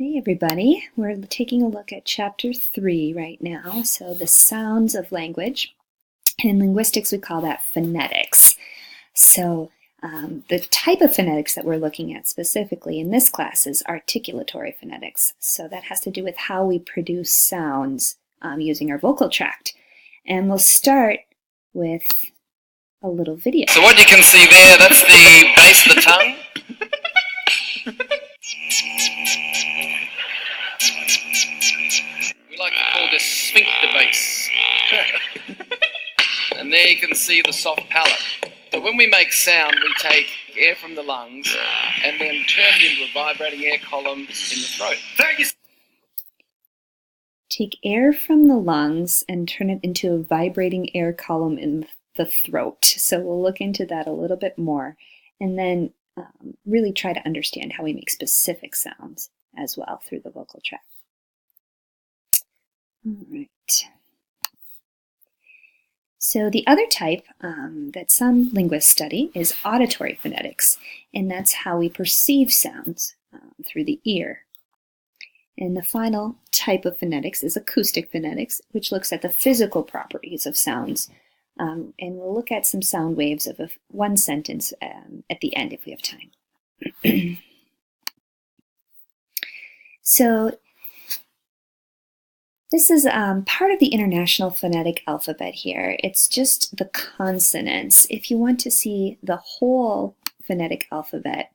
Hey everybody, we're taking a look at chapter 3 right now, so the sounds of language. And in linguistics we call that phonetics. So the type of phonetics that we're looking at specifically in this class is articulatory phonetics. So that has to do with how we produce sounds using our vocal tract. And we'll start with a little video. So what you can see there, that's the base of the tongue. We like to call this sphincter base. And there you can see the soft palate. So when we make sound, we take air from the lungs and then turn it into a vibrating air column in the throat. Take air from the lungs and turn it into a vibrating air column in the throat. So we'll look into that a little bit more and then really try to understand how we make specific sounds as well through the vocal tract. All right. So the other type that some linguists study is auditory phonetics, and that's how we perceive sounds through the ear. And the final type of phonetics is acoustic phonetics, which looks at the physical properties of sounds. And we'll look at some sound waves of one sentence at the end if we have time. So this is part of the International Phonetic Alphabet here. It's just the consonants. If you want to see the whole phonetic alphabet,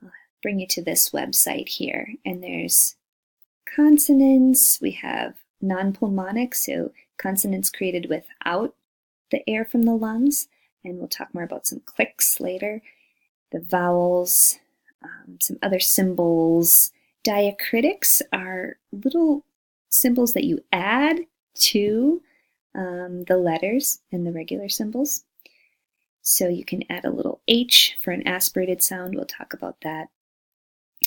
I'll bring you to this website here. And there's consonants. We have non-pulmonic, so consonants created without the air from the lungs. And we'll talk more about some clicks later. The vowels, some other symbols. Diacritics are little symbols that you add to the letters and the regular symbols. So you can add a little H for an aspirated sound. We'll talk about that.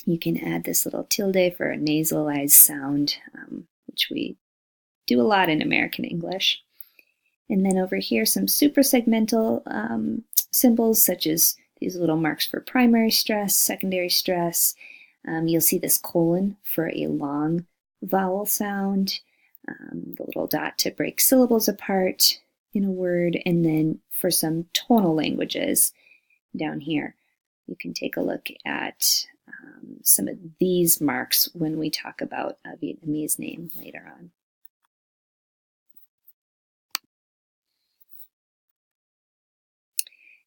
You can add this little tilde for a nasalized sound, which we do a lot in American English. And then over here, some suprasegmental symbols, such as these little marks for primary stress, secondary stress. You'll see this colon for a long vowel sound, the little dot to break syllables apart in a word, and then for some tonal languages down here, you can take a look at some of these marks when we talk about a Vietnamese name later on.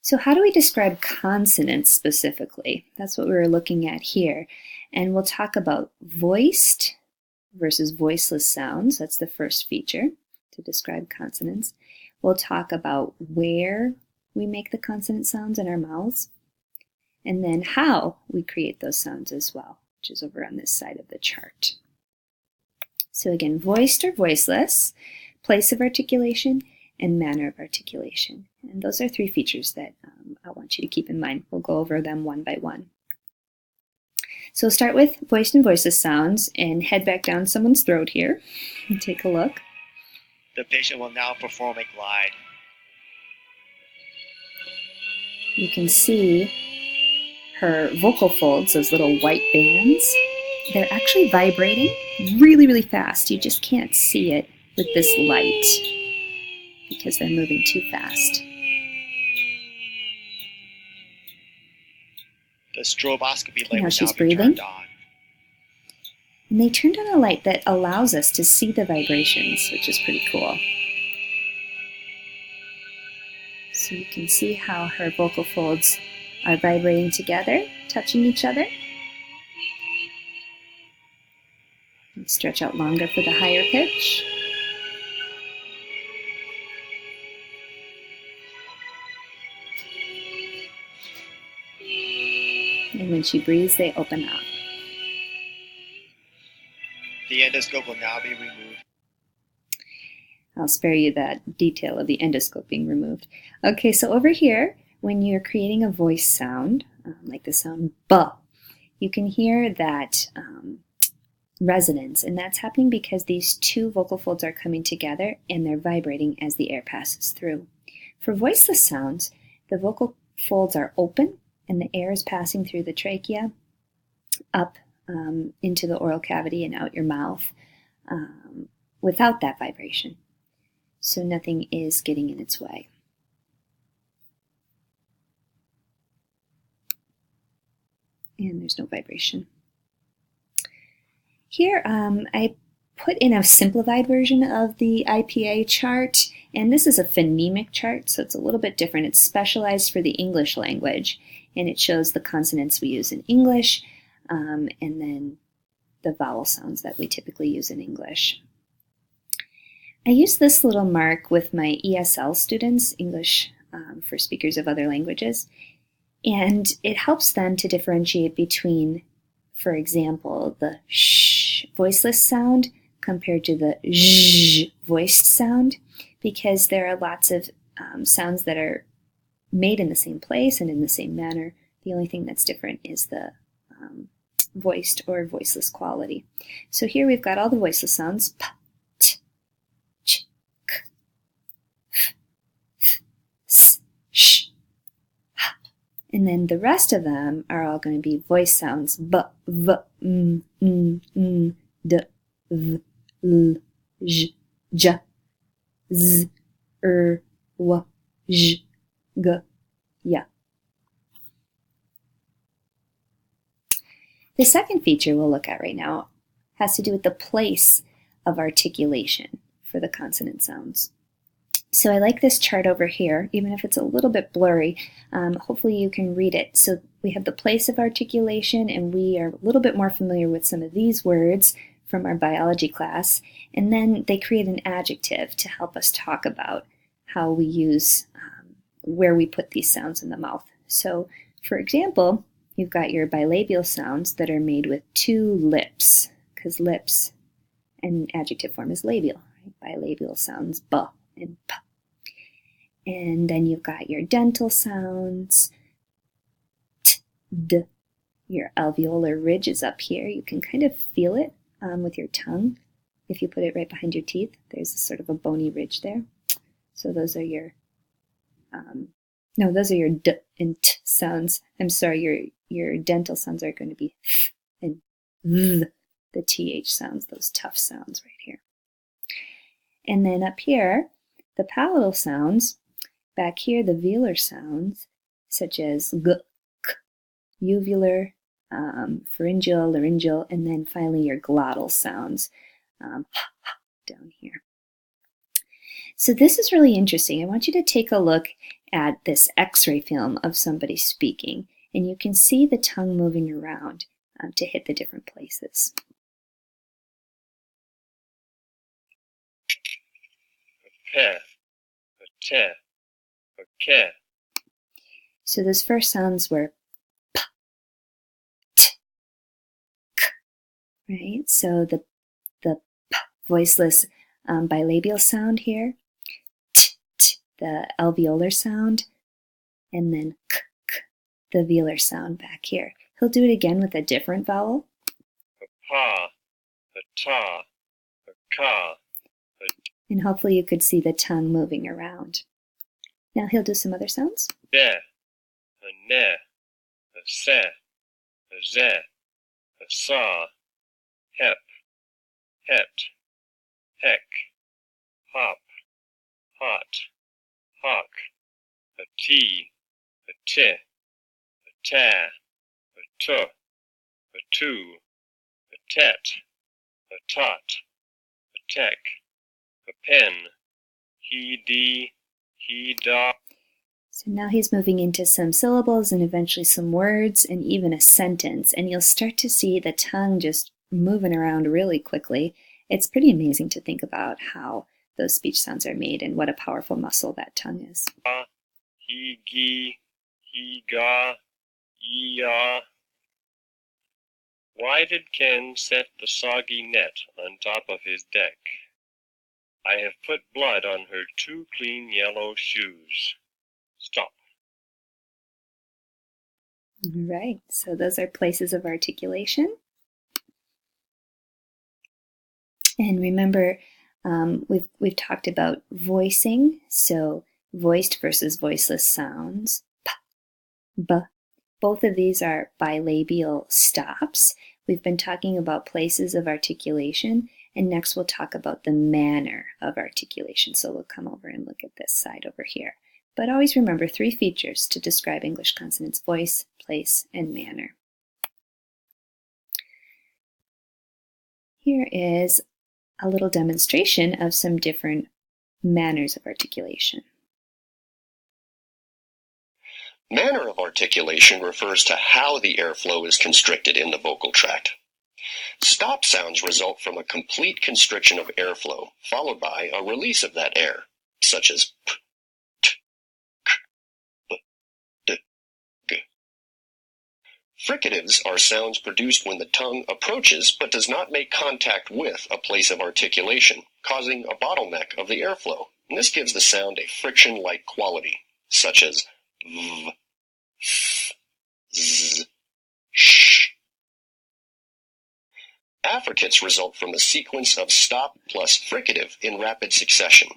So how do we describe consonants specifically? That's what we were looking at here. And we'll talk about voiced versus voiceless sounds. That's the first feature to describe consonants. We'll talk about where we make the consonant sounds in our mouths, and then how we create those sounds as well, which is over on this side of the chart. So again, voiced or voiceless, place of articulation, and manner of articulation. And those are three features that I want you to keep in mind. We'll go over them one by one. So we'll start with voiced and voiceless sounds and head back down someone's throat here and take a look. The patient will now perform a glide. You can see her vocal folds, those little white bands. They're actually vibrating really, really fast. You just can't see it with this light because they're moving too fast. The stroboscopy light Now will she's now be breathing. turned on. And they turned on a light that allows us to see the vibrations, which is pretty cool. So you can see how her vocal folds are vibrating together, touching each other. And stretch out longer for the higher pitch. And when she breathes, they open up. The endoscope will now be removed. I'll spare you that detail of the endoscope being removed. Okay, so over here, when you're creating a voice sound, like the sound B, you can hear that resonance, and that's happening because these two vocal folds are coming together and they're vibrating as the air passes through. For voiceless sounds, the vocal folds are open and the air is passing through the trachea up into the oral cavity and out your mouth without that vibration. So nothing is getting in its way. And there's no vibration. Here, I put in a simplified version of the IPA chart, and this is a phonemic chart, so it's a little bit different. It's specialized for the English language, and it shows the consonants we use in English, and then the vowel sounds that we typically use in English. I use this little mark with my ESL students, English for speakers of other languages, and it helps them to differentiate between, for example, the sh voiceless sound compared to the zh voiced sound, because there are lots of sounds that are made in the same place and in the same manner. The only thing that's different is the voiced or voiceless quality. So here we've got all the voiceless sounds, p, t, ch, k, f, th, s, sh, h. And then the rest of them are all going to be voice sounds, b, v, m, n, d, v, l, j, j, z, w, j, g, ya. The second feature we'll look at right now has to do with the place of articulation for the consonant sounds. So I like this chart over here, even if it's a little bit blurry. Hopefully you can read it. So we have the place of articulation, and we are a little bit more familiar with some of these words from our biology class. And then they create an adjective to help us talk about how we use, where we put these sounds in the mouth. So for example, you've got your bilabial sounds that are made with two lips, because lips in adjective form is labial, right? Bilabial sounds b and p. And then you've got your dental sounds, t, d. Your alveolar ridge is up here. You can kind of feel it with your tongue. If you put it right behind your teeth, there's sort of a bony ridge there. So those are your, those are your d and t sounds. I'm sorry, your dental sounds are going to be th and th, the th sounds, those tough sounds right here. And then up here, the palatal sounds, back here, the velar sounds, such as g, k, uvular, pharyngeal, laryngeal, and then finally your glottal sounds down here. So this is really interesting. I want you to take a look at this X-ray film of somebody speaking, and you can see the tongue moving around to hit the different places. So those first sounds were p, t, k, right? So the p voiceless bilabial sound here, t, t, the alveolar sound, and then k, k, the velar sound back here. He'll do it again with a different vowel. A pa, a ta, a ka. And hopefully you could see the tongue moving around. Now he'll do some other sounds. De, a ne, a se, a ze, a sa, hep, het, heck, hop, hot, hawk, a t, a t, a ta, a tu, a tu, a tet, a tot, a tech, a pen, he, dee, he, da. So now he's moving into some syllables and eventually some words and even a sentence. And you'll start to see the tongue just moving around really quickly. It's pretty amazing to think about how those speech sounds are made and what a powerful muscle that tongue is. He, gi, he, ga, ye, ya. Why did Ken set the soggy net on top of his deck? I have put blood on her 2 clean yellow shoes. Stop. All right, so those are places of articulation. And remember, we've talked about voicing, so voiced versus voiceless sounds. P, b. Both of these are bilabial stops. We've been talking about places of articulation, and next we'll talk about the manner of articulation. So we'll come over and look at this side over here. But always remember 3 features to describe English consonants: voice, place, and manner. Here is a little demonstration of some different manners of articulation. Manner of articulation refers to how the airflow is constricted in the vocal tract. Stop sounds result from a complete constriction of airflow, followed by a release of that air, such as p, t, k, b, d, g. Fricatives are sounds produced when the tongue approaches but does not make contact with a place of articulation, causing a bottleneck of the airflow. And this gives the sound a friction-like quality, such as v, f, z, sh. Affricates result from a sequence of stop plus fricative in rapid succession.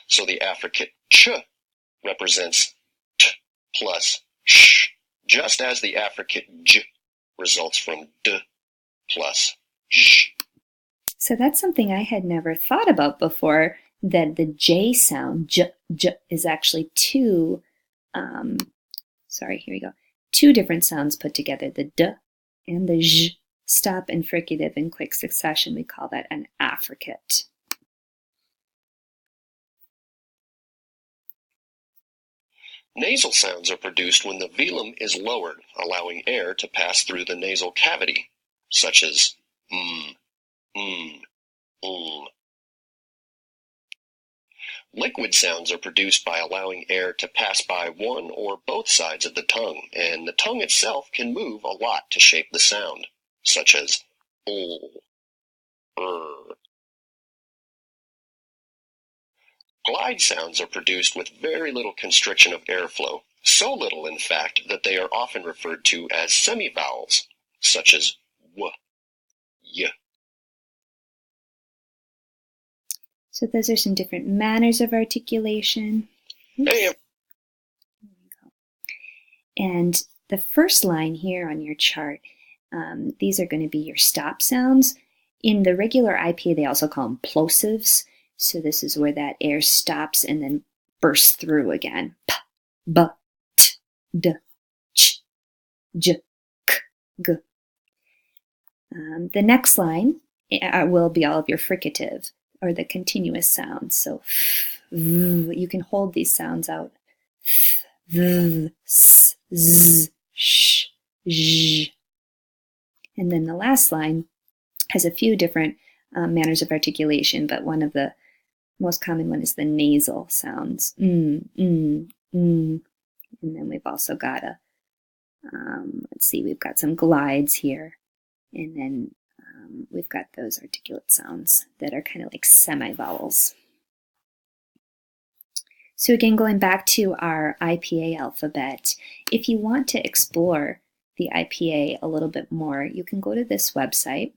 So the affricate ch represents t plus sh, just as the affricate j results from d plus j. So that's something I had never thought about before, that the J sound, j, is actually two different sounds put together, the d and the j. Stop and fricative in quick succession. We call that an affricate. Nasal sounds are produced when the velum is lowered, allowing air to pass through the nasal cavity, such as Liquid sounds are produced by allowing air to pass by one or both sides of the tongue, and the tongue itself can move a lot to shape the sound, such as Glide sounds are produced with very little constriction of airflow, so little, in fact, that they are often referred to as semivowels, such as w, y. So those are some different manners of articulation. Hey, and the first line here on your chart, these are going to be your stop sounds. In the regular IPA, they also call them plosives. So this is where that air stops and then bursts through again. P, b, t, d, ch, j, k, g. The next line will be all of your fricative, or the continuous sounds. So you can hold these sounds out. V, s, z, sh, zh. And then the last line has a few different manners of articulation, but one of the most common one is the nasal sounds. And then we've also got we've got some glides here. And then we've got those articulate sounds that are kind of like semivowels. So again, going back to our IPA alphabet, if you want to explore the IPA a little bit more, you can go to this website.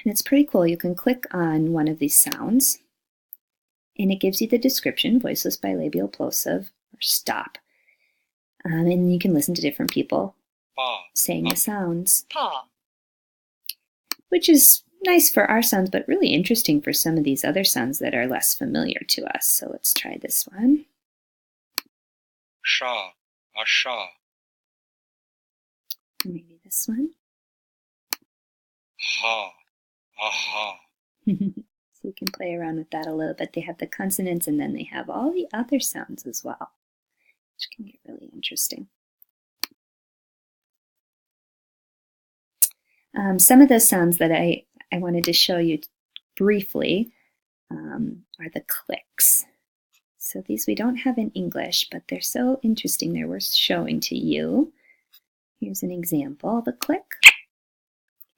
And it's pretty cool. You can click on one of these sounds, and it gives you the description, voiceless bilabial plosive, or stop. And you can listen to different people saying the sounds, which is nice for our sounds, but really interesting for some of these other sounds that are less familiar to us. So let's try this one. Sha, asha. Maybe this one. Ha, aha. So you can play around with that a little bit. They have the consonants and then they have all the other sounds as well, which can get really interesting. Some of those sounds that I wanted to show you briefly are the clicks. So these we don't have in English, but they're so interesting they're worth showing to you. Here's an example of a click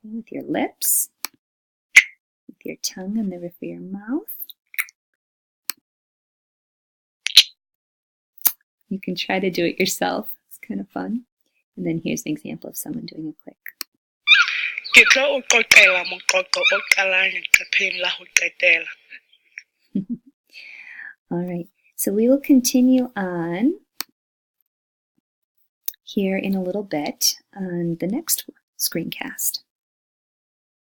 with your lips, with your tongue on the roof of your mouth. You can try to do it yourself. It's kind of fun. And then here's an example of someone doing a click. All right, so we will continue on here in a little bit on the next screencast.